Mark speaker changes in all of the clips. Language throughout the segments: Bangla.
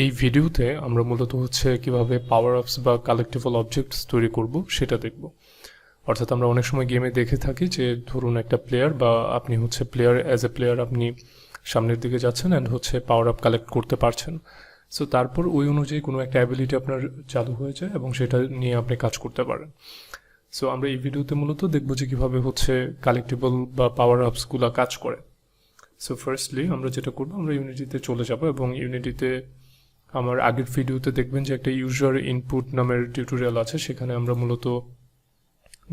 Speaker 1: এই ভিডিওতে আমরা মূলত কিভাবে পাওয়ার আপস বা কালেক্টেবল অবজেক্টস তৈরি করব সেটা দেখব। অর্থাৎ আমরা অনেক সময় গেমে দেখে থাকি যে ধরুন একটা প্লেয়ার বা আপনি প্লেয়ার অ্যাজ এ প্লেয়ার আপনি সামনের দিকে যাচ্ছেন অ্যান্ড পাওয়ার আপ কালেক্ট করতে পারছেন। সো তারপর ওই অনুযায়ী কোনো একটা অ্যাবিলিটি আপনার চালু হয়ে যায় এবং সেটা নিয়ে আপনি কাজ করতে পারেন। সো আমরা এই ভিডিওতে মূলত দেখব যে কীভাবে কালেক্টেবল বা পাওয়ার আপসগুলো কাজ করে। সো ফার্স্টলি আমরা যেটা করবো, আমরা ইউনিটিতে চলে যাব এবং ইউনিটিতে আমার আগের ভিডিওতে দেখবেন যে একটা ইউজার ইনপুট নামের টিউটোরিয়াল আছে। সেখানে আমরা মূলত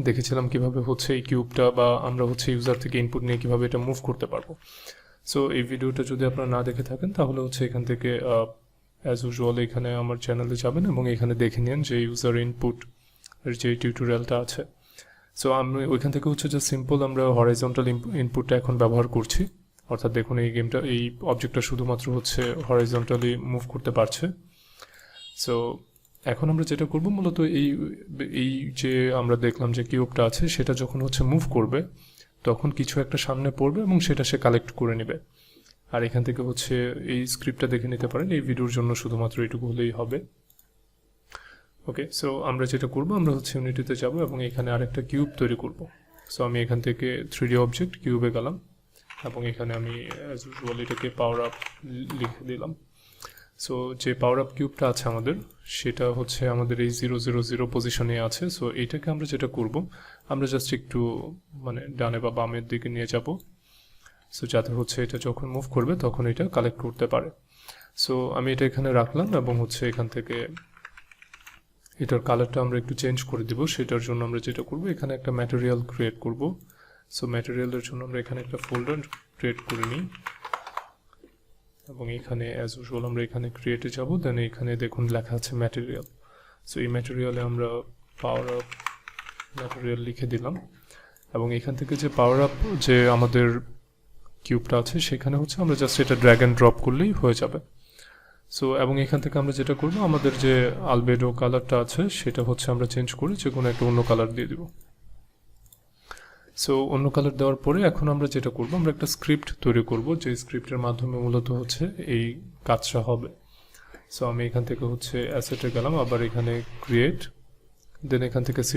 Speaker 1: দেখেছিলাম কিভাবে এই কিউবটা বা আমরা ইউজার থেকে ইনপুট নিয়ে কিভাবে এটা মুভ করতে পারবো। সো এই ভিডিওটা যদি আপনারা না দেখে থাকেন তাহলে এখান থেকে অ্যাজ ইউজুয়াল এখানে আমার চ্যানেলে যাবেন এবং এখানে দেখে নিন যে ইউজার ইনপুট যে টিউটোরিয়ালটা আছে। সো আমি ওইখান থেকে যে সিম্পল আমরা হরাইজন্টাল ইনপুটটা এখন ব্যবহার করছি। অর্থাৎ দেখুন এই অবজেক্টটা শুধুমাত্র হরাইজন্টালি মুভ করতে পারছে। সো এখন আমরা যেটা করব মূলত এই যে আমরা দেখলাম যে কিউবটা আছে সেটা যখন মুভ করবে তখন কিছু একটা সামনে পড়বে এবং সেটা সে কালেক্ট করে নেবে। আর এখান থেকে এই স্ক্রিপ্টটা দেখে নিতে পারেন, এই ভিডিওর জন্য শুধুমাত্র এইটুকু হলেই হবে। ওকে, সো আমরা যেটা করব, আমরা ইউনিটিতে যাব এবং এখানে আরেকটা কিউব তৈরি করব। সো আমি এখান থেকে 3D অবজেক্ট কিউবে গেলাম এবং এখানে আমি অ্যাজ ইউজুয়াল এটাকে পাওয়ার আপ লিখে দিলাম। সো যে পাওয়ার আপ কিউবটা আছে আমাদের, সেটা আমাদের এই 000 পজিশনে আছে। সো এইটাকে আমরা যেটা করব, আমরা জাস্ট একটু ডানে বা বামের দিকে নিয়ে যাব। সো যাতে এটা যখন মুভ করবে তখন এটা কালেক্ট করতে পারে। সো আমি এটা এখানে রাখলাম এবং এখান থেকে এটার কালারটা আমরা একটু চেঞ্জ করে দিব। সেটার জন্য আমরা যেটা করব, এখানে একটা ম্যাটেরিয়াল ক্রিয়েট করব। সো ম্যাটেরিয়ালের জন্য আমরা এখানে একটা ফোল্ডার ক্রিয়েট করে নিই এবং এখানে অ্যাজ ইউজুয়াল আমরা এখানে ক্রিয়েটে যাব। দেন এখানে দেখুন লেখা আছে ম্যাটেরিয়াল। সো এই ম্যাটেরিয়ালে আমরা পাওয়ার আপ ম্যাটেরিয়াল লিখে দিলাম এবং এখান থেকে যে পাওয়ার আপ যে আমাদের কিউবটা আছে সেখানে আমরা জাস্ট এটা ড্র্যাগ অ্যান্ড ড্রপ করলেই হয়ে যাবে। সো এবং এখান থেকে আমরা যেটা করব, আমাদের যে আলবেডো কালারটা আছে সেটা আমরা চেঞ্জ করে যে কোনো একটা অন্য কালার দিয়ে দিব। সো অন্য কালার দেওয়ার পরে এখন আমরা যেটা করব, আমরা একটা স্ক্রিপ্ট তৈরি করব যে স্ক্রিপ্টের মাধ্যমে মূলত এই কাজটা হবে। সো আমি এখান থেকে অ্যাসেটে গেলাম, আবার এখানে ক্রিয়েট, দেন এখান থেকে C#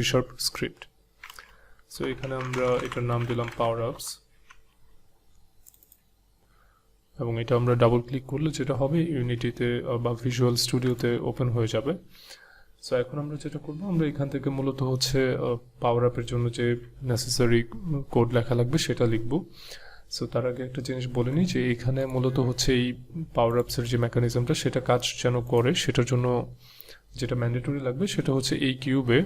Speaker 1: স্ক্রিপ্ট। সো এখানে আমরা এটার নাম দিলাম পাওয়ার আপস এবং এটা আমরা ডাবল ক্লিক করলে যেটা হবে ইউনিটিতে বা ভিজুয়াল স্টুডিওতে ওপেন হয়ে যাবে। সো এখন আমরা যেটা করব, আমরা এখান থেকে মূলত পাওয়ার আপের জন্য যে নেসেসারি কোড লেখা লাগবে সেটা লিখব। সো তার আগে একটা জিনিস বলে নিই যে এখানে মূলত এই পাওয়ার আপসের যে মেকানিজমটা সেটা কাজ যেন করে, সেটার জন্য যেটা ম্যান্ডেটরি লাগবে সেটা এই কিউবে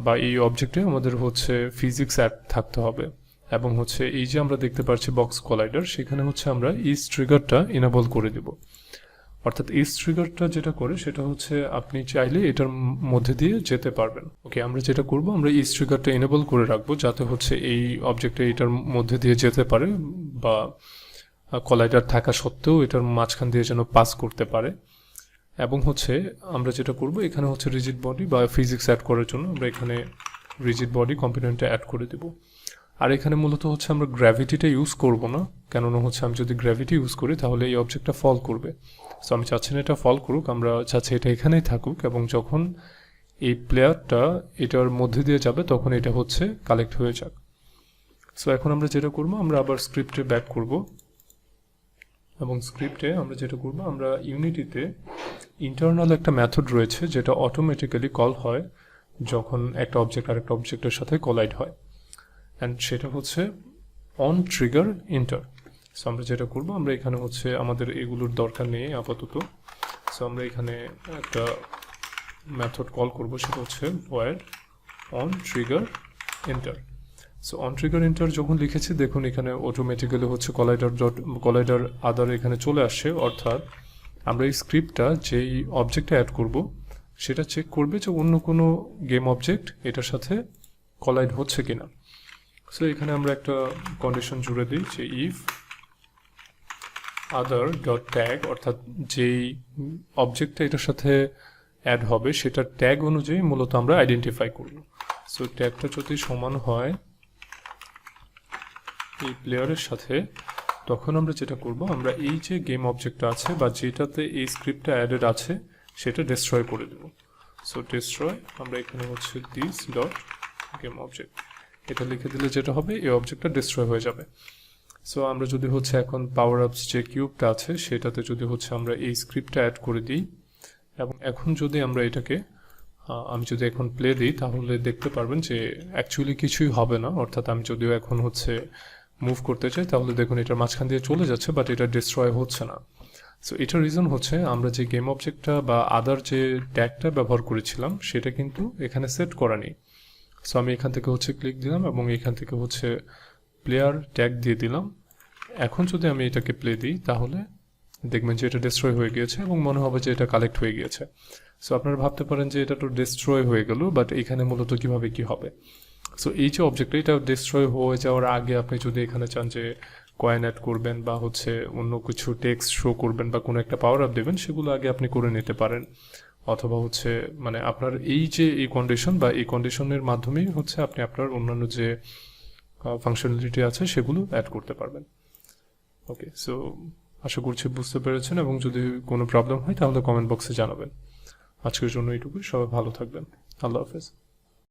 Speaker 1: বা এই অবজেক্টে আমাদের ফিজিক্স অ্যাড থাকতে হবে এবং এই যে আমরা দেখতে পাচ্ছি বক্স কলাইডার, সেখানে আমরা ইজ ট্রিগারটা ইনেবল করে দেব। অর্থাৎ ইজ ট্রিগারটা যেটা করে সেটা আপনি চাইলে এটার মধ্যে দিয়ে যেতে পারবেন। ওকে, আমরা যেটা করব, আমরা ইজ ট্রিগারটা ইনেবল করে রাখবো যাতে এই অবজেক্টে এটার মধ্যে দিয়ে যেতে পারে বা কলাইডার থাকা সত্ত্বেও এটার মাঝখান দিয়ে যেন পাস করতে পারে। এবং আমরা যেটা করব, এখানে রিজিড বডি বা ফিজিক্স অ্যাড করার জন্য আমরা এখানে রিজিড বডি কম্পোনেন্টটা অ্যাড করে দেব। আর এখানে মূলত আমরা গ্র্যাভিটিটা ইউজ করব না, কেননা আমি যদি গ্র্যাভিটি ইউজ করি তাহলে এই অবজেক্টটা ফল করবে। সো আমি চাচ্ছি না এটা ফল করুক, আমরা চাচ্ছি এটা এখানেই থাকুক এবং যখন এই প্লেয়ারটা এটার মধ্যে দিয়ে যাবে তখন এটা কালেক্ট হয়ে যাক। সো এখন আমরা যেটা করব, আমরা আবার স্ক্রিপ্টে ব্যাক করব এবং স্ক্রিপ্টে আমরা যেটা করব, আমরা ইউনিটিতে ইন্টারনাল একটা মেথড রয়েছে যেটা অটোমেটিক্যালি কল হয় যখন একটা অবজেক্ট আরেকটা অবজেক্টের সাথে কলাইড হয়, অ্যান্ড সেটা অন ট্রিগার ইন্টার। সো আমরা যেটা করব, আমরা এখানে আমাদের এগুলোর দরকার নেই আপাতত। সো আমরা এখানে একটা মেথড কল করব, সেটা void on trigger inter. So on trigger inter যখন লিখেছি দেখুন এখানে অটোমেটিক্যালি কলাইডার আদার এখানে চলে আসছে। অর্থাৎ আমরা এই স্ক্রিপ্টটা যেই অবজেক্টে অ্যাড করব সেটা চেক করবে যে অন্য কোনো গেম অবজেক্ট এটার সাথে কলাইড হচ্ছে কিনা। সো এখানে আমরা একটা কন্ডিশন জুড়ে দিই যে ইফ আদার ডট ট্যাগ, অর্থাৎ যেই অবজেক্টটা এটার সাথে অ্যাড হবে সেটার ট্যাগ অনুযায়ী মূলত আমরা আইডেন্টিফাই করব। সো ট্যাগটা যদি সমান হয় এই প্লেয়ারের সাথে, তখন আমরা যেটা করব, আমরা এই যে গেম অবজেক্টটা আছে বা যেটাতে এই স্ক্রিপ্টটা অ্যাডেড আছে সেটা ডিস্ট্রয় করে দেব। সো ডিস্ট্রয়, আমরা এখানে হচ্ছে দিস ডট গেম অবজেক্ট এটা লিখে দিলে যেটা হবে, এই অবজেক্টটা ডিস্ট্রয় হয়ে যাবে। সো আমরা যদি হচ্ছে এখন পাওয়ার আপস যে কিউবটা আছে সেটাতে যদি হচ্ছে আমরা এই স্ক্রিপ্টটা অ্যাড করে দিই, এবং এখন যদি আমরা এটাকে আমি যদি এখন প্লে দিই তাহলে দেখতে পারবেন যে অ্যাকচুয়ালি কিছুই হবে না। অর্থাৎ আমি যদিও এখন হচ্ছে মুভ করতে চাই তাহলে দেখুন এটার মাঝখান দিয়ে চলে যাচ্ছে, বাট এটা ডিস্ট্রয় হচ্ছে না। সো এটার রিজন হচ্ছে আমরা যে গেম অবজেক্টটা বা আদার যে ট্যাগটা ব্যবহার করেছিলাম সেটা কিন্তু এখানে সেট করা নেই। সো আমি এখান থেকে হচ্ছে ক্লিক দিলাম এবং এখান থেকে হচ্ছে প্লেয়ার ট্যাগ দিয়ে দিলাম। এখন যদি আমি এটাকে প্লে দিই তাহলে দেখবেন যে এটা ডিস্ট্রয় হয়ে গিয়েছে এবং মনে হবে যে এটা কালেক্ট হয়ে গিয়েছে। সো আপনারা ভাবতে পারেন যে এটা তো ডিস্ট্রয় হয়ে গেল, বাট এখানে মূলত কিভাবে কি হবে। সো এই যে অবজেক্টটা, এটা ডিস্ট্রয় হয়ে যাওয়ার আগে আপনি যদি এখানে চান যে কয়েন অ্যাড করবেন বা হচ্ছে অন্য কিছু টেক্সট শো করবেন বা কোনো একটা পাওয়ার আপ দেবেন, সেগুলো আগে আপনি করে নিতে পারেন। অথবা হচ্ছে মানে আপনার এই যে এই কন্ডিশন বা এই কন্ডিশনের মাধ্যমেই হচ্ছে আপনি আপনার অন্যান্য যে ফাংশনালিটি আছে সেগুলো অ্যাড করতে পারবেন। ওকে, সো আশা করছি বুঝতে পেরেছেন, এবং যদি কোনো প্রবলেম হয় তাহলে কমেন্ট বক্সে জানাবেন। আজকের জন্য এইটুকুই, সবাই ভালো থাকবেন। আল্লাহ হাফেজ।